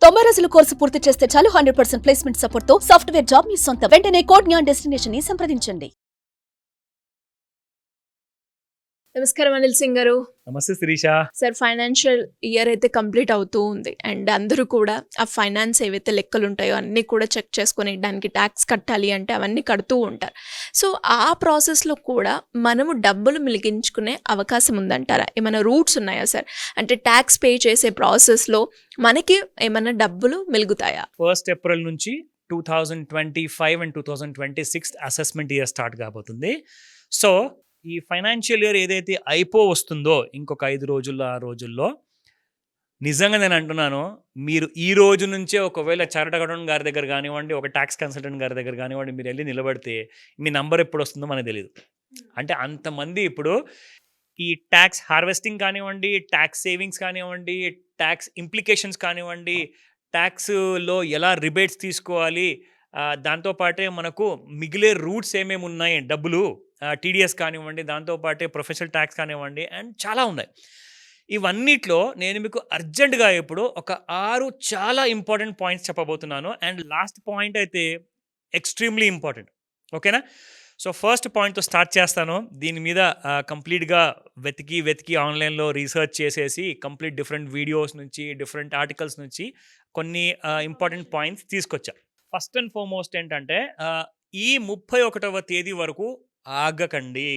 90 రోజుల కోర్సు పూర్తి చేస్తే చాలు 100% ప్లేస్మెంట్ సపోర్ట్ తో సాఫ్ట్వేర్ జాబ్ మీ సొంతం. వెంటనే కోడ్ జ్ఞాన్ డెస్టినేషన్ ని సంప్రదించండి. నమస్కారం అనిల్ సింగ్ గారు. నమస్తే శిరీష. సార్, ఫైనాన్షియల్ ఇయర్ అయితే కంప్లీట్ అవుతూ ఉంది అండ్ అందరూ కూడా ఆ ఫైనాన్స్ ఏవైతే లెక్కలు ఉంటాయో అన్నీ కూడా చెక్ చేసుకొని దానికి ట్యాక్స్ కట్టాలి అంటే అవన్నీ కడుతూ ఉంటారు. సో ఆ ప్రాసెస్లో కూడా మనము డబ్బులు మిలిగించుకునే అవకాశం ఉందంటారా? ఏమైనా రూట్స్ ఉన్నాయా సార్? అంటే ట్యాక్స్ పే చేసే ప్రాసెస్లో మనకి ఏమైనా డబ్బులు మిలుగుతాయా? 1 ఏప్రిల్ నుంచి 2025 అండ్ 2026 అసెస్మెంట్ ఇయర్ స్టార్ట్ కాబోతుంది. సో ఈ ఫైనాన్షియల్ ఇయర్ ఏదైతే వస్తుందో ఇంకొక 5 రోజుల్లో 6 రోజుల్లో నిజంగా నేను అంటున్నాను, మీరు ఈ రోజు నుంచే ఒకవేళ చార్టర్డ్ అకౌంటెంట్ గారి దగ్గర కానివ్వండి, ఒక ట్యాక్స్ కన్సల్టెంట్ గారి దగ్గర కానివ్వండి, మీరు వెళ్ళి నిలబడితే మీ నంబర్ ఎప్పుడు వస్తుందో మనకు తెలియదు. అంటే అంతమంది ఇప్పుడు ఈ ట్యాక్స్ హార్వెస్టింగ్ కానివ్వండి, ట్యాక్స్ సేవింగ్స్ కానివ్వండి, ట్యాక్స్ ఇంప్లికేషన్స్ కానివ్వండి, ట్యాక్స్లో ఎలా రిబేట్స్ తీసుకోవాలి, దాంతోపాటే మనకు మిగిలే రూట్స్ ఏమేమి ఉన్నాయి, డబ్బులు టీడీఎస్ కానివ్వండి, దాంతోపాటే ప్రొఫెషనల్ ట్యాక్స్ కానివ్వండి, అండ్ చాలా ఉన్నాయి. ఇవన్నిట్లో నేను మీకు అర్జెంటుగా ఇప్పుడు ఒక 6 చాలా ఇంపార్టెంట్ పాయింట్స్ చెప్పబోతున్నాను. అండ్ లాస్ట్ పాయింట్ అయితే ఎక్స్ట్రీమ్లీ ఇంపార్టెంట్. ఓకేనా? సో ఫస్ట్ పాయింట్తో స్టార్ట్ చేస్తాను. దీని మీద కంప్లీట్గా వెతికి ఆన్లైన్లో రీసెర్చ్ చేసేసి కంప్లీట్ డిఫరెంట్ వీడియోస్ నుంచి, డిఫరెంట్ ఆర్టికల్స్ నుంచి కొన్ని ఇంపార్టెంట్ పాయింట్స్ తీసుకొచ్చా. ఫస్ట్ అండ్ ఫార్మోస్ట్ ఏంటంటే, ఈ 31వ తేదీ వరకు ఆగకండి.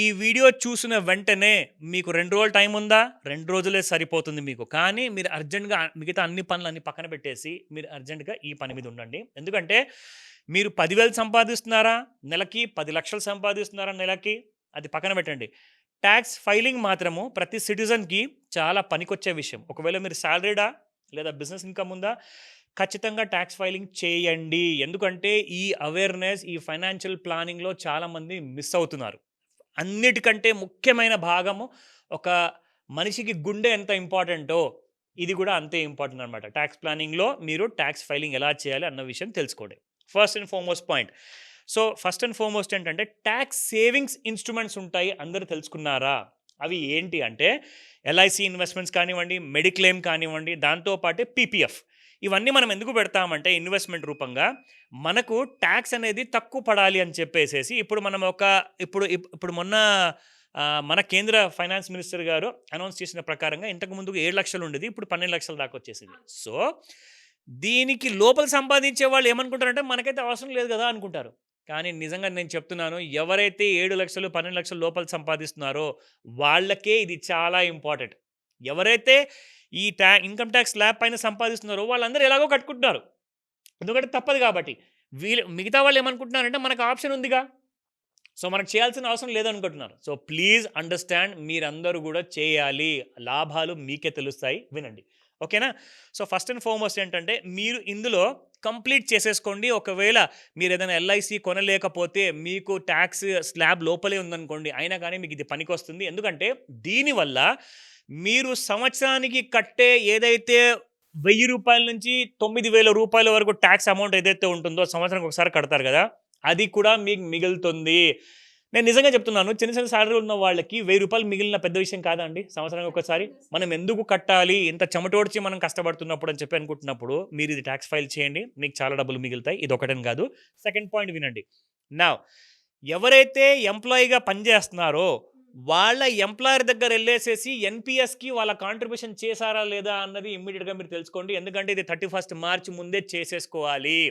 ఈ వీడియో చూసిన వెంటనే మీకు 2 రోజులు టైం ఉందా? 2 రోజులే సరిపోతుంది మీకు. కానీ మీరు అర్జెంట్గా మిగతా అన్ని పనులన్నీ పక్కన పెట్టేసి మీరు అర్జెంటుగా ఈ పని మీద ఉండండి. ఎందుకంటే మీరు 10,000 సంపాదిస్తున్నారా నెలకి, 10 లక్షలు సంపాదిస్తున్నారా నెలకి, అది పక్కన పెట్టండి. ట్యాక్స్ ఫైలింగ్ మాత్రము ప్రతి సిటిజన్కి చాలా పనికొచ్చే విషయం. ఒకవేళ మీరు శాలరీడా లేదా బిజినెస్ ఇన్కమ్ ఉందా, ఖచ్చితంగా ట్యాక్స్ ఫైలింగ్ చేయండి. ఎందుకంటే ఈ అవేర్నెస్, ఈ ఫైనాన్షియల్ ప్లానింగ్లో చాలామంది మిస్ అవుతున్నారు. అన్నిటికంటే ముఖ్యమైన భాగము, ఒక మనిషికి గుండె ఎంత ఇంపార్టెంటో ఇది కూడా అంతే ఇంపార్టెంట్ అనమాట. ట్యాక్స్ ప్లానింగ్లో మీరు ట్యాక్స్ ఫైలింగ్ ఎలా చేయాలి అన్న విషయం తెలుసుకోండి. First and foremost point. So first and foremost ఏంటంటే, ట్యాక్స్ సేవింగ్స్ ఇన్స్ట్రుమెంట్స్ ఉంటాయి, అందరూ తెలుసుకున్నారా? అవి ఏంటి అంటే ఎల్ఐసి ఇన్వెస్ట్మెంట్స్ కానివ్వండి, మెడిక్లెయిమ్ కానివ్వండి, దాంతోపాటే పీపీఎఫ్. ఇవన్నీ మనం ఎందుకు పెడతామంటే ఇన్వెస్ట్మెంట్ రూపంగా మనకు ట్యాక్స్ అనేది తక్కువ పడాలి అని చెప్పేసేసి ఇప్పుడు మనం ఇప్పుడు మొన్న మన కేంద్ర ఫైనాన్స్ మినిస్టర్ గారు అనౌన్స్ చేసిన ప్రకారంగా ఇంతకు ముందుకు 7 లక్షలు ఉండేది, ఇప్పుడు 12 లక్షల దాకా వచ్చేసింది. సో దీనికి లోపల సంపాదించే వాళ్ళు ఏమనుకుంటారంటే మనకైతే అవసరం లేదు కదా అనుకుంటారు. కానీ నిజంగా నేను చెప్తున్నాను, ఎవరైతే 7 లక్షలు 12 లక్షలు లోపల సంపాదిస్తున్నారో వాళ్ళకే ఇది చాలా ఇంపార్టెంట్. ఎవరైతే ఈ ఇన్కమ్ ట్యాక్స్ స్లాబ్ పైన సంపాదిస్తున్నారో వాళ్ళందరూ ఎలాగో కట్టుకుంటున్నారు, ఎందుకంటే తప్పదు కాబట్టి. మిగతా వాళ్ళు ఏమనుకుంటున్నారంటే మనకు ఆప్షన్ ఉందిగా, సో మనకు చేయాల్సిన అవసరం లేదనుకుంటున్నారు. సో ప్లీజ్ అండర్స్టాండ్, మీరందరూ కూడా చేయాలి, లాభాలు మీకే తెలుస్తాయి, వినండి. ఓకేనా? సో ఫస్ట్ అండ్ ఫార్మోస్ట్ ఏంటంటే, మీరు ఇందులో కంప్లీట్ చేసేసుకోండి. ఒకవేళ మీరు ఏదైనా ఎల్ఐసి కొనలేకపోతే, మీకు ట్యాక్స్ స్లాబ్ లోపలే ఉందనుకోండి, అయినా కానీ మీకు ఇది పనికొస్తుంది. ఎందుకంటే దీనివల్ల మీరు సంవత్సరానికి కట్టే ఏదైతే 1000 రూపాయల నుంచి 9,000 రూపాయల వరకు ట్యాక్స్ అమౌంట్ ఏదైతే ఉంటుందో, సంవత్సరానికి ఒకసారి కడతారు కదా, అది కూడా మీకు మిగులుతుంది. నేను నిజంగా చెప్తున్నాను, చిన్న చిన్న శాలరీ ఉన్న వాళ్ళకి 1000 రూపాయలు మిగిలిన పెద్ద విషయం కాదా అండి? సంవత్సరానికి ఒకసారి మనం ఎందుకు కట్టాలి, ఇంత చెమటోడ్చి మనం కష్టపడుతున్నప్పుడు అని చెప్పి అనుకుంటున్నప్పుడు మీరు ఇది ట్యాక్స్ ఫైల్ చేయండి, మీకు చాలా డబ్బులు మిగులుతాయి. ఇది ఒకటని కాదు. సెకండ్ పాయింట్ వినండి. నా ఎవరైతే ఎంప్లాయీగా పనిచేస్తున్నారో వాళ్ళ ఎంప్లాయర్ దగ్గర వెళ్ళేసేసి ఎన్పిఎస్కి వాళ్ళ కాంట్రిబ్యూషన్ చేశారా లేదా అన్నది ఇమ్మీడియట్గా మీరు తెలుసుకోండి. ఎందుకంటే ఇది 31 మార్చి ముందే చేసేసుకోవాలి.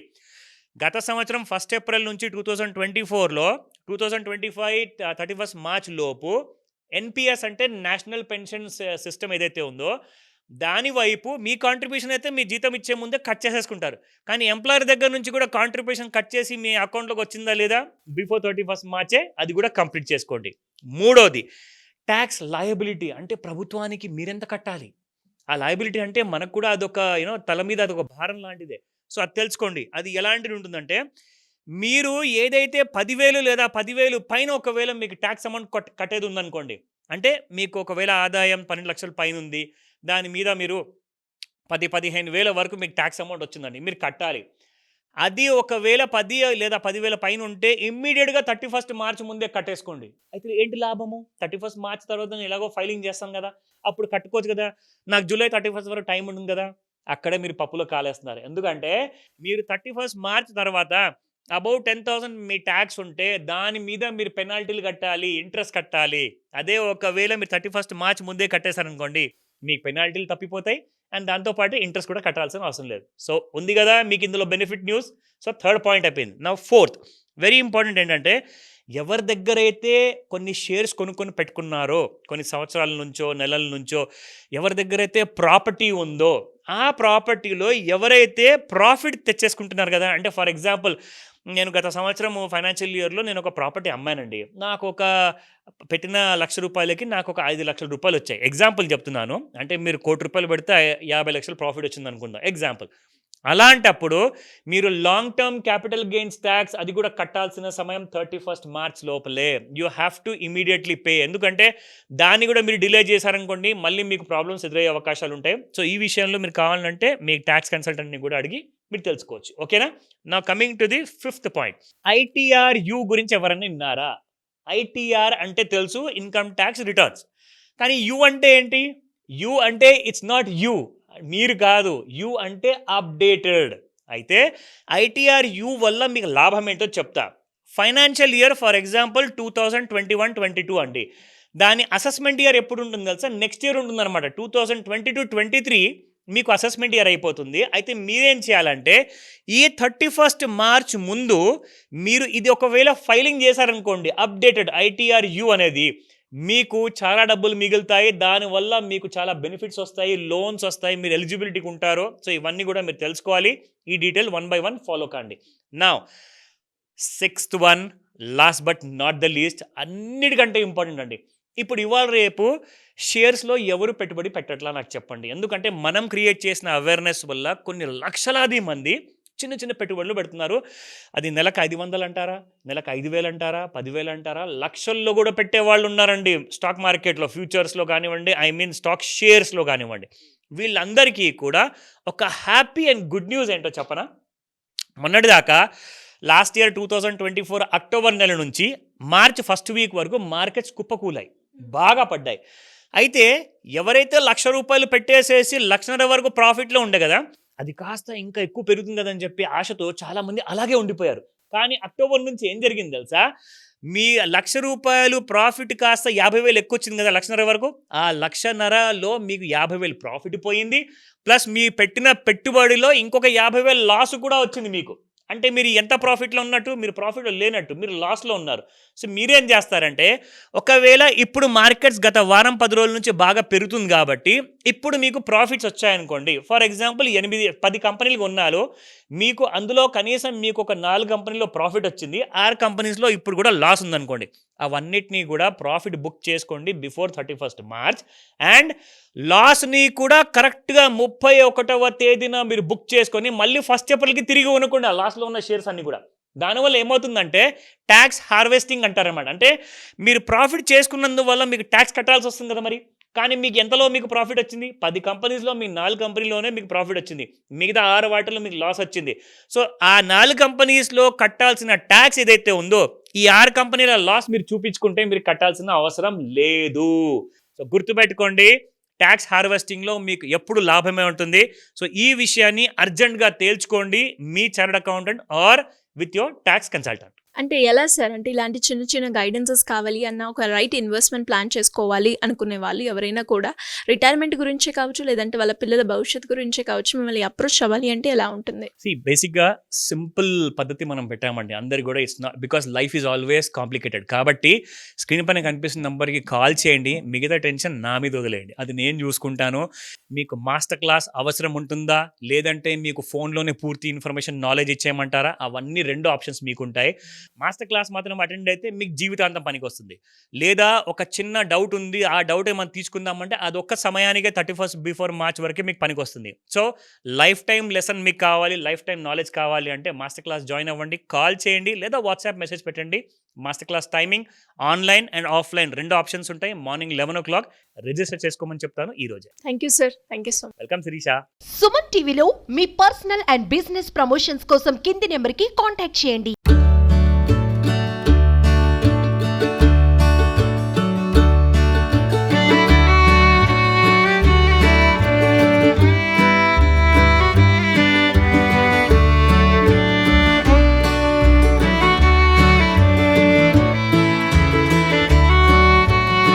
గత సంవత్సరం 1 ఏప్రిల్ నుంచి 2024లో 2025 31 మార్చ్ లోపు ఎన్పిఎస్ అంటే నేషనల్ పెన్షన్ సిస్టమ్ ఏదైతే ఉందో దాని వైపు మీ కాంట్రిబ్యూషన్ అయితే మీ జీతం ఇచ్చే ముందే కట్ చేసేసుకుంటారు. కానీ ఎంప్లాయర్ దగ్గర నుంచి కూడా కాంట్రిబ్యూషన్ కట్ చేసి మీ అకౌంట్లోకి వచ్చిందా లేదా బిఫోర్ 31 మార్చే అది కూడా కంప్లీట్ చేసుకోండి. మూడోది, ట్యాక్స్ లయబిలిటీ అంటే ప్రభుత్వానికి మీరెంత కట్టాలి. ఆ లయబిలిటీ అంటే మనకు కూడా అదొక తల మీద అదొక భారం లాంటిదే. సో అది తెలుసుకోండి. అది ఎలాంటిది ఉంటుందంటే, మీరు ఏదైతే 10,000 లేదా 10,000 పైన ఒకవేళ మీకు ట్యాక్స్ అమౌంట్ కట్టేది ఉందనుకోండి, అంటే మీకు ఒకవేళ ఆదాయం 12 లక్షల పైన ఉంది, దాని మీద మీరు 10,000-15,000 వరకు మీకు ట్యాక్స్ అమౌంట్ వచ్చిందండి, మీరు కట్టాలి. అది ఒకవేళ 10 లేదా 10,000 పైన ఉంటే ఇమ్మీడియట్గా 31 మార్చ్ ముందే కట్టేసుకోండి. అయితే ఏంటి లాభము? 31 మార్చ్ తర్వాత నేను ఎలాగో ఫైలింగ్ చేస్తాను కదా, అప్పుడు కట్టుకోవచ్చు కదా. నాకు జూలై 31 వరకు టైం ఉంటుంది కదా, అక్కడే మీరు పప్పులో కాలేస్తున్నారు. ఎందుకంటే మీరు 31st మార్చ్ తర్వాత అబౌవ్ 10,000 మీ ట్యాక్స్ ఉంటే దాని మీద మీరు పెనాల్టీలు కట్టాలి, ఇంట్రెస్ట్ కట్టాలి. అదే ఒకవేళ మీరు 31st మార్చ్ ముందే కట్టేశారనుకోండి, మీకు పెనాల్టీలు తప్పిపోతాయి అండ్ దాంతోపాటు ఇంట్రెస్ట్ కూడా కట్టాల్సిన అవసరం లేదు. సో ఉంది కదా మీకు ఇందులో benefit news. So third point అయిపోయింది. నా ఫోర్త్ వెరీ ఇంపార్టెంట్ ఏంటంటే, ఎవరి దగ్గర అయితే కొన్ని షేర్స్ కొనుక్కొని పెట్టుకున్నారో కొన్ని సంవత్సరాల నుంచో నెలల నుంచో, ఎవరి దగ్గర అయితే ప్రాపర్టీ ఉందో ఆ ప్రాపర్టీలో ఎవరైతే ప్రాఫిట్ తెచ్చేసుకుంటున్నారు కదా, అంటే ఫర్ ఎగ్జాంపుల్ నేను గత సంవత్సరం ఫైనాన్షియల్ ఇయర్లో నేను ఒక ప్రాపర్టీ అమ్మానండి. నాకు ఒక పెట్టిన ₹1,00,000 నాకు ఒక 5 లక్షల రూపాయలు వచ్చాయి. ఎగ్జాంపుల్ చెప్తున్నాను. అంటే మీరు ₹1,00,00,000 పెడితే 50 లక్షలు ప్రాఫిట్ వచ్చింది అనుకుందాం ఎగ్జాంపుల్. అలాంటప్పుడు మీరు long term capital gains tax అది కూడా కట్టాల్సిన సమయం 31st మార్చ్ లోపలే. You have to immediately pay. ఎందుకంటే దాన్ని కూడా మీరు డిలే చేశారనుకోండి మళ్ళీ మీకు ప్రాబ్లమ్స్ ఎదురయ్యే అవకాశాలు ఉంటాయి. సో ఈ విషయంలో మీరు కావాలంటే మీ ట్యాక్స్ కన్సల్టెంట్ని కూడా అడిగి మీరు తెలుసుకోవచ్చు. ఓకేనా? నా coming to the 5th point, ITR-U గురించి ఎవరైనా విన్నారా? ITR అంటే తెలుసు, ఇన్కమ్ ట్యాక్స్ రిటర్న్స్. కానీ యూ అంటే ఏంటి? యూ అంటే ఇట్స్ నాట్ యూ, మీరు కాదు. యూ అంటే అప్డేటెడ్. అయితే ITR-U వల్ల మీకు లాభం ఏంటో చెప్తా. ఫైనాన్షియల్ ఇయర్ ఫర్ ఎగ్జాంపుల్ 2021-22 అండి. దాని అసెస్మెంట్ ఇయర్ ఎప్పుడు ఉంటుంది తెలుసా? నెక్స్ట్ ఇయర్ ఉంటుంది అనమాట. 2022-23 మీకు అసెస్మెంట్ ఇయర్ అయిపోతుంది. అయితే మీరేం చేయాలంటే ఈ 31st మార్చ్ ముందు మీరు ఇది ఒకవేళ ఫైలింగ్ చేశారనుకోండి, అప్డేటెడ్ ITR-U అనేది, మీకు చాలా డబ్బులు మిగులుతాయి. దానివల్ల మీకు చాలా బెనిఫిట్స్ వస్తాయి, లోన్స్ వస్తాయి, మీరు ఎలిజిబిలిటీకి ఉంటారు. సో ఇవన్నీ కూడా మీరు తెలుసుకోవాలి. ఈ డీటెయిల్ 1 by 1 ఫాలో కాండి. నా 6th one, last but not the least, అన్నిటికంటే ఇంపార్టెంట్ అండి. ఇప్పుడు ఇవాళ రేపు షేర్స్లో ఎవరు పెట్టుబడి పెట్టట్లా నాకు చెప్పండి. ఎందుకంటే మనం క్రియేట్ చేసిన అవేర్నెస్ వల్ల కొన్ని లక్షలాది మంది చిన్న చిన్న పెట్టుబడులు పెడుతున్నారు. అది నెలకు 500 అంటారా, నెలకు 5,000 అంటారా, 10,000 అంటారా, లక్షల్లో కూడా పెట్టే వాళ్ళు ఉన్నారండి. స్టాక్ మార్కెట్లో ఫ్యూచర్స్లో కానివ్వండి, స్టాక్ షేర్స్లో కానివ్వండి. వీళ్ళందరికీ కూడా ఒక హ్యాపీ అండ్ గుడ్ న్యూస్ ఏంటో చెప్పనా? మొన్నటిదాకా లాస్ట్ ఇయర్ 2024 అక్టోబర్ నెల నుంచి మార్చ్ 1st వీక్ వరకు మార్కెట్స్ కుప్పకూలాయి, బాగా పడ్డాయి. అయితే ఎవరైతే ₹1,00,000 పెట్టేసేసి 1,50,000 వరకు ప్రాఫిట్లో ఉండే కదా, అది కాస్త ఇంకా ఎక్కువ పెరుగుతుంది కదని చెప్పి ఆశతో చాలామంది అలాగే ఉండిపోయారు. కానీ అక్టోబర్ నుంచి ఏం జరిగింది తెలుసా? మీ ₹1,00,000 ప్రాఫిట్ కాస్త 50,000 ఎక్కువ వచ్చింది కదా 1,50,000 వరకు. ఆ 1,50,000లో మీకు 50,000 ప్రాఫిట్ పోయింది. ప్లస్ మీ పెట్టిన పెట్టుబడిలో ఇంకొక 50,000 లాస్ కూడా వచ్చింది మీకు. అంటే మీరు ఎంత ప్రాఫిట్లో ఉన్నట్టు? మీరు ప్రాఫిట్లో లేనట్టు, మీరు లాస్లో ఉన్నారు. సో మీరేం చేస్తారంటే, ఒకవేళ ఇప్పుడు మార్కెట్స్ గత వారం 10 రోజుల నుంచి బాగా పెరుగుతుంది కాబట్టి ఇప్పుడు మీకు ప్రాఫిట్స్ వచ్చాయనుకోండి. ఫర్ ఎగ్జాంపుల్ 8-10 కంపెనీలు కొన్నారు, మీకు అందులో కనీసం మీకు ఒక 4 కంపెనీలో ప్రాఫిట్ వచ్చింది, 6 కంపెనీస్లో ఇప్పుడు కూడా లాస్ ఉందనుకోండి. అవన్నిటినీ కూడా ప్రాఫిట్ బుక్ చేసుకోండి బిఫోర్ 31st మార్చ్. అండ్ లాస్ని కూడా కరెక్ట్గా 31వ తేదీన మీరు బుక్ చేసుకొని మళ్ళీ 1st ఏప్రిల్కి తిరిగి కొనుక్కోండి ఆ లాస్లో ఉన్న షేర్స్ అన్ని కూడా. దానివల్ల ఏమవుతుందంటే ట్యాక్స్ హార్వెస్టింగ్ అంటారన్నమాట. అంటే మీరు ప్రాఫిట్ చేసుకున్నందువల్ల మీకు ట్యాక్స్ కట్టాల్సి వస్తుంది కదా మరి. కానీ మీకు ఎంతలో మీకు ప్రాఫిట్ వచ్చింది? 10 కంపెనీస్లో మీ 4 కంపెనీలోనే మీకు ప్రాఫిట్ వచ్చింది, మిగతా 6 వాటిలో మీకు లాస్ వచ్చింది. సో ఆ 4 కంపెనీస్లో కట్టాల్సిన ట్యాక్స్ ఏదైతే ఉందో ఈ 6 కంపెనీల లాస్ మీరు చూపించుకుంటే మీరు కట్టాల్సిన అవసరం లేదు. సో గుర్తుపెట్టుకోండి, ట్యాక్స్ హార్వెస్టింగ్లో మీకు ఎప్పుడు లాభమే ఉంటుంది. సో ఈ విషయాన్ని అర్జెంట్గా తేల్చుకోండి మీ chartered accountant or with your tax consultant. అంటే ఎలా సార్? అంటే ఇలాంటి చిన్న చిన్న గైడెన్సెస్ కావాలి అన్న, ఒక రైట్ ఇన్వెస్ట్మెంట్ ప్లాన్ చేసుకోవాలి అనుకునే వాళ్ళు ఎవరైనా కూడా రిటైర్మెంట్ గురించే కావచ్చు, లేదంటే వాళ్ళ పిల్లల భవిష్యత్తు గురించే కావచ్చు, మిమ్మల్ని అప్రోచ్ అవ్వాలి అంటే ఎలా ఉంటుంది? బేసిక్గా సింపుల్ పద్ధతి మనం పెట్టామండి. అందరికి కూడా it's not, because life is always complicated. కాబట్టి స్క్రీన్ పైన కనిపిస్తున్న నెంబర్కి కాల్ చేయండి, మిగతా టెన్షన్ నా మీద వదిలేయండి, అది నేను చూసుకుంటాను. మీకు మాస్టర్ క్లాస్ అవసరం ఉంటుందా, లేదంటే మీకు ఫోన్లోనే పూర్తి ఇన్ఫర్మేషన్ నాలెడ్జ్ ఇచ్చేయమంటారా? అవన్నీ 2 ఆప్షన్స్ మీకు ఉంటాయి. మాస్టర్ క్లాస్ మాత్రం అటెండ్ అయితే మీకు జీవితాంతం పనికి వస్తుంది. లేదా ఒక చిన్న డౌట్ ఉంది, ఆ డౌట్ ఏమైనా తీసుకుందామంటే అది ఒక్క సమయానికే 31st బిఫోర్ మార్చ్ వరకే మీకు పనికి వస్తుంది. సో లైఫ్ టైం లెసన్ మీకు కావాలి, లైఫ్ టైం నాలెడ్జ్ కావాలి అంటే మాస్టర్ క్లాస్ జాయిన్ అవ్వండి, కాల్ చేయండి లేదా వాట్సాప్ మెసేజ్ పెట్టండి. Master class timing online and offline 2 options ఉంటాయి. మార్నింగ్ 11 o'clock రిజిస్టర్ చేసుకోమని చెప్తాను ఈ రోజే. Thank you sir. Thank you so much. Welcome Sirisha. Suman టీవీలో మీ పర్సనల్ అండ్ బిజినెస్ ప్రమోషన్స్ కోసం కింది నెంబర్కి కాంటాక్ట్ చేయండి.